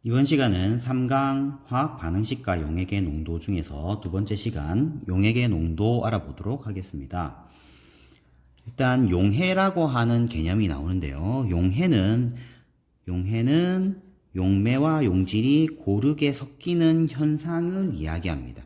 이번 시간은 3강 화학 반응식과 용액의 농도 중에서 두 번째 시간 용액의 농도 알아보도록 하겠습니다. 일단 용해라고 하는 개념이 나오는데요. 용해는 용매와 용질이 고르게 섞이는 현상을 이야기합니다.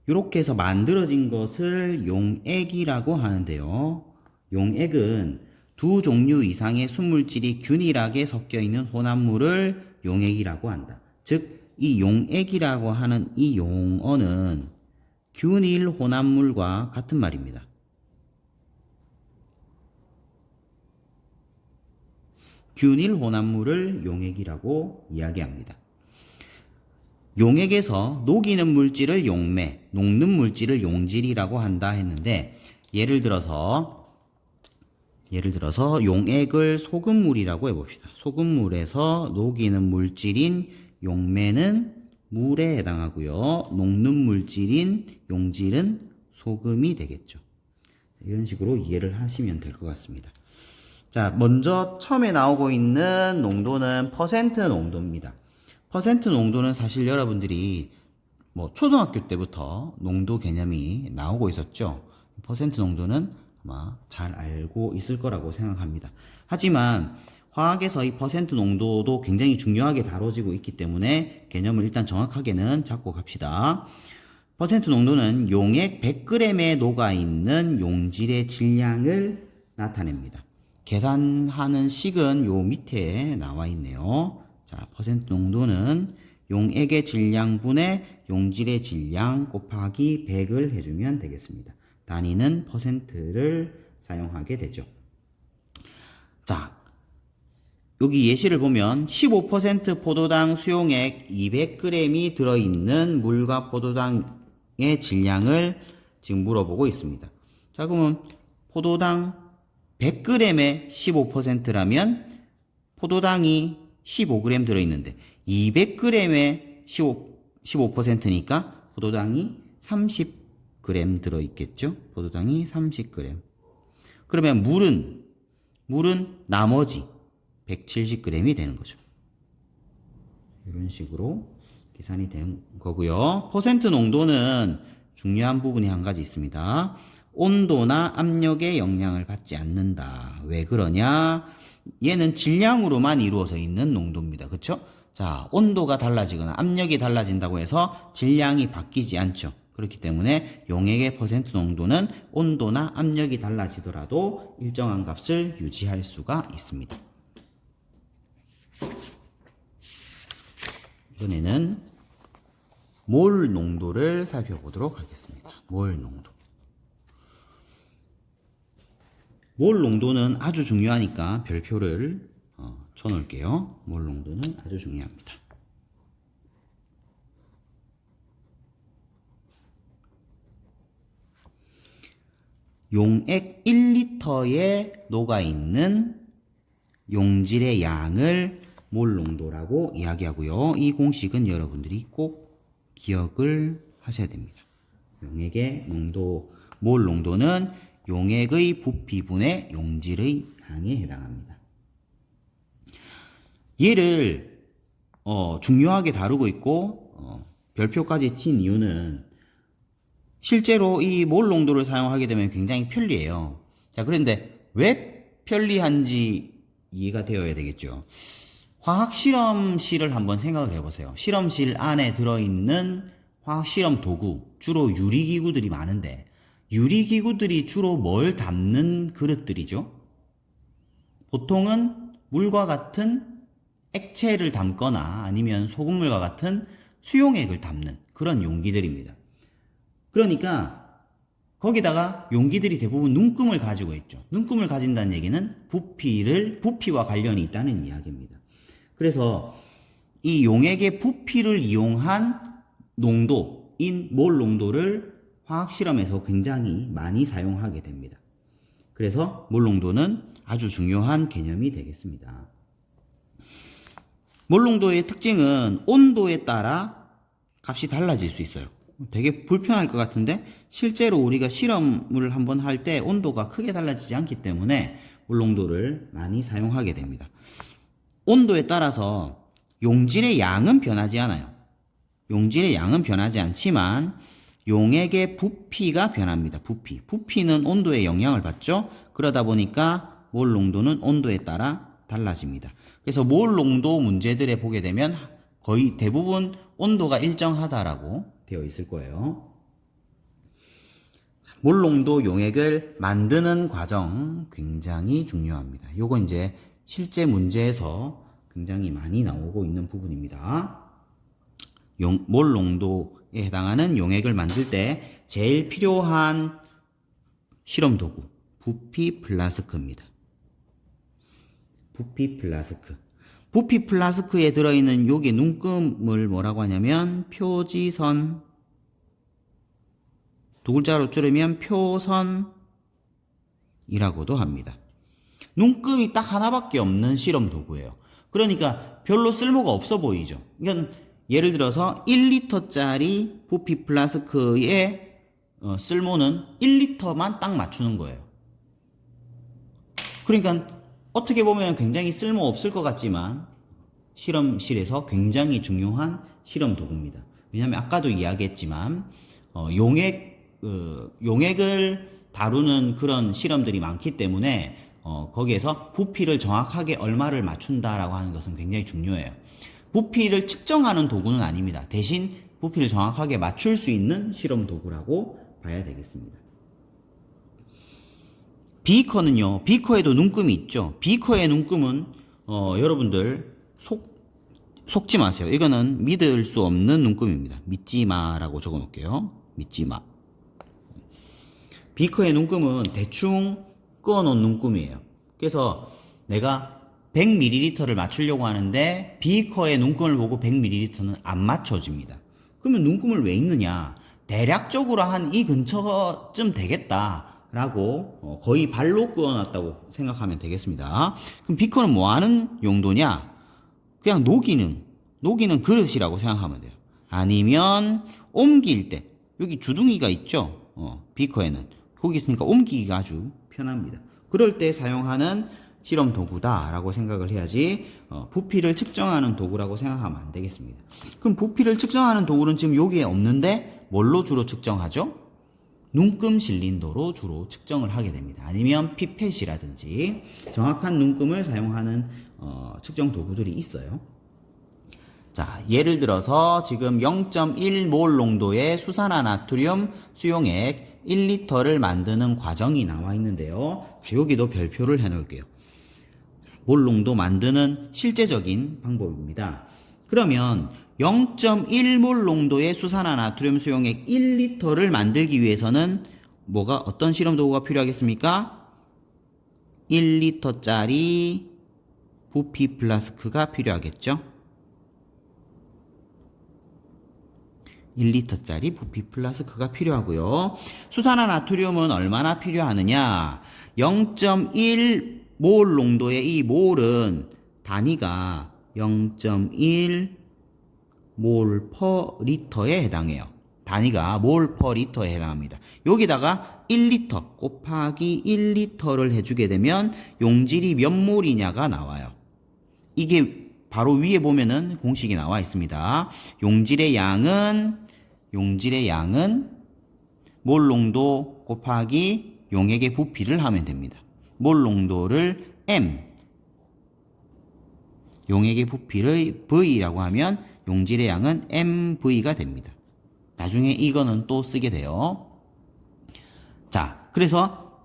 이렇게 해서 만들어진 것을 용액이라고 하는데요. 용액은 두 종류 이상의 순물질이 균일하게 섞여 있는 혼합물을 용액이라고 한다. 즉, 이 용액이라고 하는 이 용어는 균일 혼합물과 같은 말입니다. 균일 혼합물을 용액이라고 이야기합니다. 용액에서 녹이는 물질을 용매, 녹는 물질을 용질이라고 한다 했는데 예를 들어서 용액을 소금물이라고 해봅시다. 소금물에서 녹이는 물질인 용매는 물에 해당하고요. 녹는 물질인 용질은 소금이 되겠죠. 이런 식으로 이해를 하시면 될 것 같습니다. 자, 먼저 처음에 나오고 있는 농도는 퍼센트 농도입니다. 퍼센트 농도는 사실 여러분들이 초등학교 때부터 농도 개념이 나오고 있었죠. 퍼센트 농도는 아마 잘 알고 있을 거라고 생각합니다. 하지만 화학에서 이 퍼센트 농도도 굉장히 중요하게 다뤄지고 있기 때문에 개념을 일단 정확하게는 잡고 갑시다. 퍼센트 농도는 용액 100g에 녹아있는 용질의 질량을 나타냅니다. 계산하는 식은 요 밑에 나와 있네요. 자, 퍼센트 농도는 용액의 질량분의 용질의 질량 곱하기 100을 해주면 되겠습니다. 단위는 퍼센트를 사용하게 되죠. 자, 여기 예시를 보면 15% 포도당 수용액 200g이 들어있는 물과 포도당의 질량을 지금 물어보고 있습니다. 자, 그러면 포도당 100g에 15%라면 포도당이 15g 들어있는데 200g에 15%니까 포도당이 30g 들어있겠죠. 포도당이 30g. 그러면 물은 나머지 170g이 되는 거죠. 이런 식으로 계산이 되는 거고요. 퍼센트 농도는 중요한 부분이 한 가지 있습니다. 온도나 압력의 영향을 받지 않는다. 왜 그러냐? 얘는 질량으로만 이루어져 있는 농도입니다. 그렇죠? 자, 온도가 달라지거나 압력이 달라진다고 해서 질량이 바뀌지 않죠. 그렇기 때문에 용액의 퍼센트 농도는 온도나 압력이 달라지더라도 일정한 값을 유지할 수가 있습니다. 이번에는 몰 농도를 살펴보도록 하겠습니다. 몰 농도. 몰 농도는 아주 중요하니까 별표를 쳐놓을게요. 몰 농도는 아주 중요합니다. 용액 1리터에 녹아있는 용질의 양을 몰 농도라고 이야기하고요. 이 공식은 여러분들이 꼭 기억을 하셔야 됩니다. 용액의 농도, 몰 농도는 용액의 부피분의 용질의 양에 해당합니다. 얘를 중요하게 다루고 있고 별표까지 친 이유는 실제로 이 몰 농도를 사용하게 되면 굉장히 편리해요. 자, 그런데 왜 편리한지 이해가 되어야 되겠죠. 화학 실험실을 한번 생각을 해보세요. 실험실 안에 들어있는 화학 실험 도구, 주로 유리기구들이 많은데 유리기구들이 주로 뭘 담는 그릇들이죠? 보통은 물과 같은 액체를 담거나 아니면 소금물과 같은 수용액을 담는 그런 용기들입니다. 그러니까 거기다가 용기들이 대부분 눈금을 가지고 있죠. 눈금을 가진다는 얘기는 부피와 관련이 있다는 이야기입니다. 그래서 이 용액의 부피를 이용한 농도인 몰 농도를 화학실험에서 굉장히 많이 사용하게 됩니다. 그래서 몰 농도는 아주 중요한 개념이 되겠습니다. 몰 농도의 특징은 온도에 따라 값이 달라질 수 있어요. 되게 불편할 것 같은데 실제로 우리가 실험을 한번 할 때 온도가 크게 달라지지 않기 때문에 몰 농도를 많이 사용하게 됩니다. 온도에 따라서 용질의 양은 변하지 않아요. 용질의 양은 변하지 않지만 용액의 부피가 변합니다. 부피는 온도에 영향을 받죠. 그러다 보니까 몰 농도는 온도에 따라 달라집니다. 그래서 몰 농도 문제들에 보게 되면 거의 대부분 온도가 일정하다라고 되어 있을 거예요. 몰 농도 용액을 만드는 과정 굉장히 중요합니다. 요거 이제 실제 문제에서 굉장히 많이 나오고 있는 부분입니다. 몰 농도에 해당하는 용액을 만들 때 제일 필요한 실험 도구 부피 플라스크입니다. 부피 플라스크. 부피 플라스크에 들어있는 요게 눈금을 뭐라고 하냐면 표지선, 두 글자로 줄이면 표선이라고도 합니다. 눈금이 딱 하나밖에 없는 실험 도구예요. 그러니까 별로 쓸모가 없어 보이죠. 이건 예를 들어서 1리터짜리 부피 플라스크의 쓸모는 1리터만 딱 맞추는 거예요. 그러니까 어떻게 보면 굉장히 쓸모 없을 것 같지만 실험실에서 굉장히 중요한 실험 도구입니다. 왜냐하면 아까도 이야기했지만 용액을 다루는 그런 실험들이 많기 때문에 거기에서 부피를 정확하게 얼마를 맞춘다라고 하는 것은 굉장히 중요해요. 부피를 측정하는 도구는 아닙니다. 대신 부피를 정확하게 맞출 수 있는 실험 도구라고 봐야 되겠습니다. 비커는요, 비커에도 눈금이 있죠. 비커의 눈금은 여러분들 속지 마세요. 이거는 믿을 수 없는 눈금입니다. 믿지 마라고 적어 놓을게요. 믿지 마. 비커의 눈금은 대충 그어 놓은 눈금이에요. 그래서 내가 100ml를 맞추려고 하는데 비커의 눈금을 보고 100ml는 안 맞춰집니다. 그러면 눈금을 왜 읽느냐? 대략적으로 한 이 근처쯤 되겠다라고 거의 발로 그어놨다고 생각하면 되겠습니다. 그럼 비커는 뭐 하는 용도냐? 그냥 녹이는 그릇이라고 생각하면 돼요. 아니면 옮길 때 여기 주둥이가 있죠. 비커에는 거기 있으니까 옮기기가 아주 편합니다. 그럴 때 사용하는 실험 도구다라고 생각을 해야지 부피를 측정하는 도구라고 생각하면 안 되겠습니다. 그럼 부피를 측정하는 도구는 지금 여기에 없는데 뭘로 주로 측정하죠? 눈금 실린더로 주로 측정을 하게 됩니다. 아니면 피펫이라든지 정확한 눈금을 사용하는 측정 도구들이 있어요. 자, 예를 들어서 지금 0.1몰 농도의 수산화나트륨 수용액 1리터를 만드는 과정이 나와 있는데요. 여기도 별표를 해 놓을게요. 몰 농도 만드는 실제적인 방법입니다. 그러면 0.1몰 농도의 수산화나트륨 수용액 1리터를 만들기 위해서는 어떤 실험 도구가 필요하겠습니까? 1리터짜리 부피 플라스크가 필요하겠죠? 1리터짜리 부피 플라스크가 필요하고요. 수산화나트륨은 얼마나 필요하느냐? 0.1몰 농도의 이 몰은 단위가 0.1몰 퍼 리터에 해당해요. 단위가 몰 퍼 리터에 해당합니다. 여기다가 1리터 곱하기 1리터를 해주게 되면 용질이 몇 몰이냐가 나와요. 이게 바로 위에 보면은 공식이 나와 있습니다. 용질의 양은 몰 농도 곱하기 용액의 부피를 하면 됩니다. 몰 농도를 M, 용액의 부피를 V라고 하면 용질의 양은 MV가 됩니다. 나중에 이거는 또 쓰게 돼요. 자, 그래서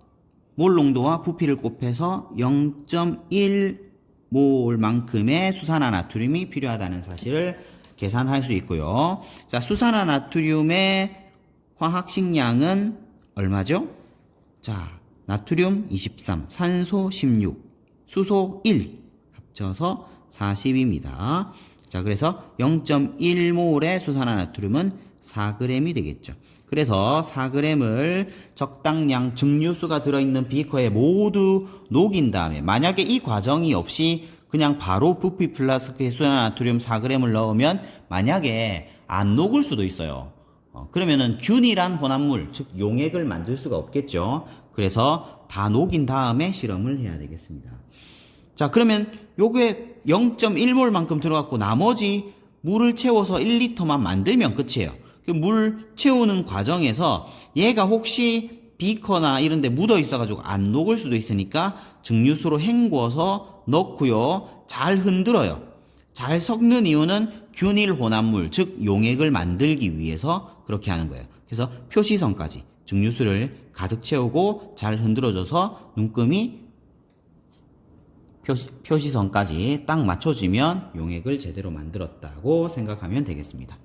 몰 농도와 부피를 곱해서 0.1몰 만큼의 수산화나트륨이 필요하다는 사실을 계산할 수 있고요. 자, 수산화나트륨의 화학식량은 얼마죠? 자, 나트륨 23, 산소 16, 수소 1 합쳐서 40입니다. 자, 그래서 0.1몰의 수산화나트륨은 4g이 되겠죠. 그래서 4g을 적당량 증류수가 들어있는 비커에 모두 녹인 다음에, 만약에 이 과정이 없이 그냥 바로 부피 플라스크에 수산화나트륨 4g을 넣으면 만약에 안 녹을 수도 있어요. 그러면은 균일한 혼합물, 즉 용액을 만들 수가 없겠죠. 그래서 다 녹인 다음에 실험을 해야 되겠습니다. 자, 그러면 요게 0.1몰만큼 들어갔고 나머지 물을 채워서 1리터만 만들면 끝이에요. 그 물 채우는 과정에서 얘가 혹시 비커나 이런 데 묻어 있어가지고 안 녹을 수도 있으니까 증류수로 헹궈서 넣고요. 잘 흔들어요. 잘 섞는 이유는 균일 혼합물, 즉 용액을 만들기 위해서 그렇게 하는 거예요. 그래서 표시선까지 증류수를 가득 채우고 잘 흔들어줘서 눈금이 표시선까지 딱 맞춰지면 용액을 제대로 만들었다고 생각하면 되겠습니다.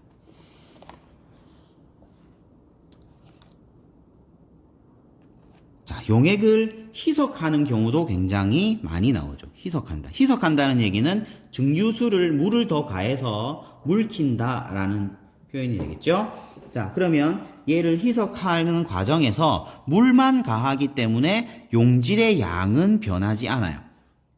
자, 용액을 희석하는 경우도 굉장히 많이 나오죠. 희석한다. 희석한다는 얘기는 증류수를 물을 더 가해서 물킨다 라는 표현이 되겠죠. 자, 그러면 얘를 희석하는 과정에서 물만 가하기 때문에 용질의 양은 변하지 않아요.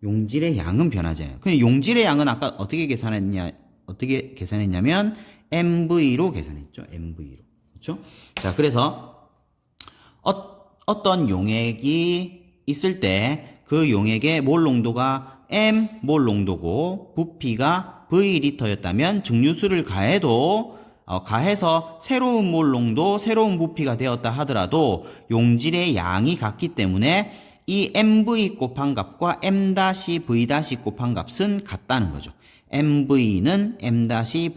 용질의 양은 변하지 않아요. 그럼 용질의 양은 아까 어떻게 계산했냐면 MV로 계산했죠. MV로. 그렇죠? 자, 그래서 어떤 용액이 있을 때 그 용액의 몰 농도가 M 몰 농도고 부피가 V리터였다면 증류수를 가해서 새로운 몰 농도, 새로운 부피가 되었다 하더라도 용질의 양이 같기 때문에 이 MV 곱한 값과 M-V- 곱한 값은 같다는 거죠. MV는 M-V-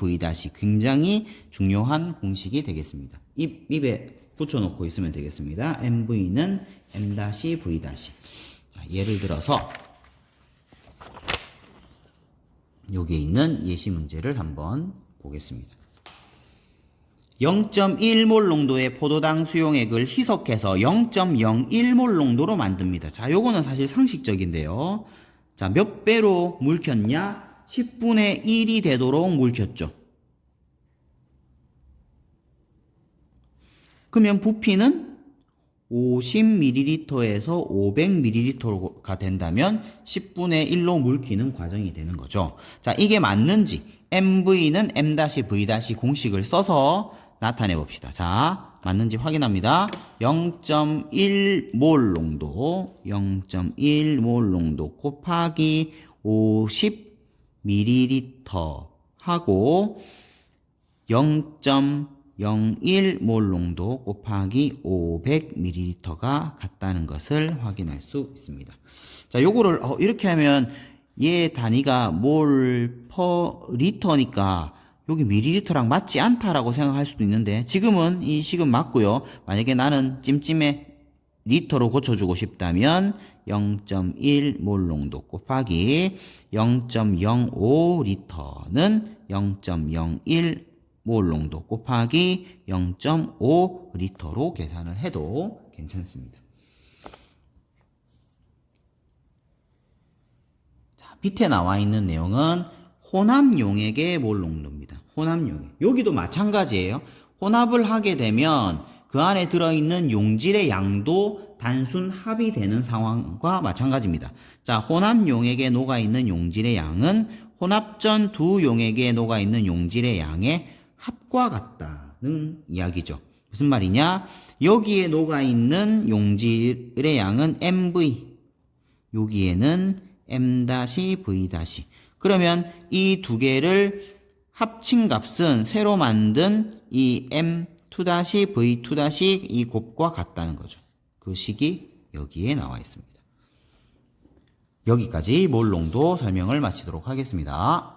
굉장히 중요한 공식이 되겠습니다. 입에 붙여놓고 있으면 되겠습니다. MV는 M-V-. 자, 예를 들어서 여기에 있는 예시 문제를 한번 보겠습니다. 0.1몰 농도의 포도당 수용액을 희석해서 0.01몰 농도로 만듭니다. 자, 요거는 사실 상식적인데요. 자, 몇 배로 물 켰냐? 10분의 1이 되도록 물 켰죠. 그러면 부피는 50ml에서 500ml가 된다면 10분의 1로 물 키는 과정이 되는 거죠. 자, 이게 맞는지 MV는 M-V- 공식을 써서 나타내 봅시다. 자, 맞는지 확인합니다. 0.1몰 농도 곱하기 50ml 하고 0.01몰 농도 곱하기 500ml가 같다는 것을 확인할 수 있습니다. 자, 요거를 이렇게 하면 얘 단위가 몰 퍼 리터니까 여기 밀리리터랑 맞지 않다라고 생각할 수도 있는데 지금은 이 식은 맞고요. 만약에 나는 찜찜에 리터로 고쳐주고 싶다면 0.1몰 농도 곱하기 0.05리터는 0.01몰 농도 곱하기 0.5리터로 계산을 해도 괜찮습니다. 자, 밑에 나와 있는 내용은 혼합 용액의 몰 농도입니다. 혼합 용액. 여기도 마찬가지예요. 혼합을 하게 되면 그 안에 들어있는 용질의 양도 단순 합이 되는 상황과 마찬가지입니다. 자, 혼합 용액에 녹아있는 용질의 양은 혼합 전 두 용액에 녹아있는 용질의 양의 합과 같다는 이야기죠. 무슨 말이냐? 여기에 녹아있는 용질의 양은 MV, 여기에는 M-V-. 그러면 이 두 개를 합친 값은 새로 만든 이 M2-V2- 이 곱과 같다는 거죠. 그 식이 여기에 나와 있습니다. 여기까지 몰 농도 설명을 마치도록 하겠습니다.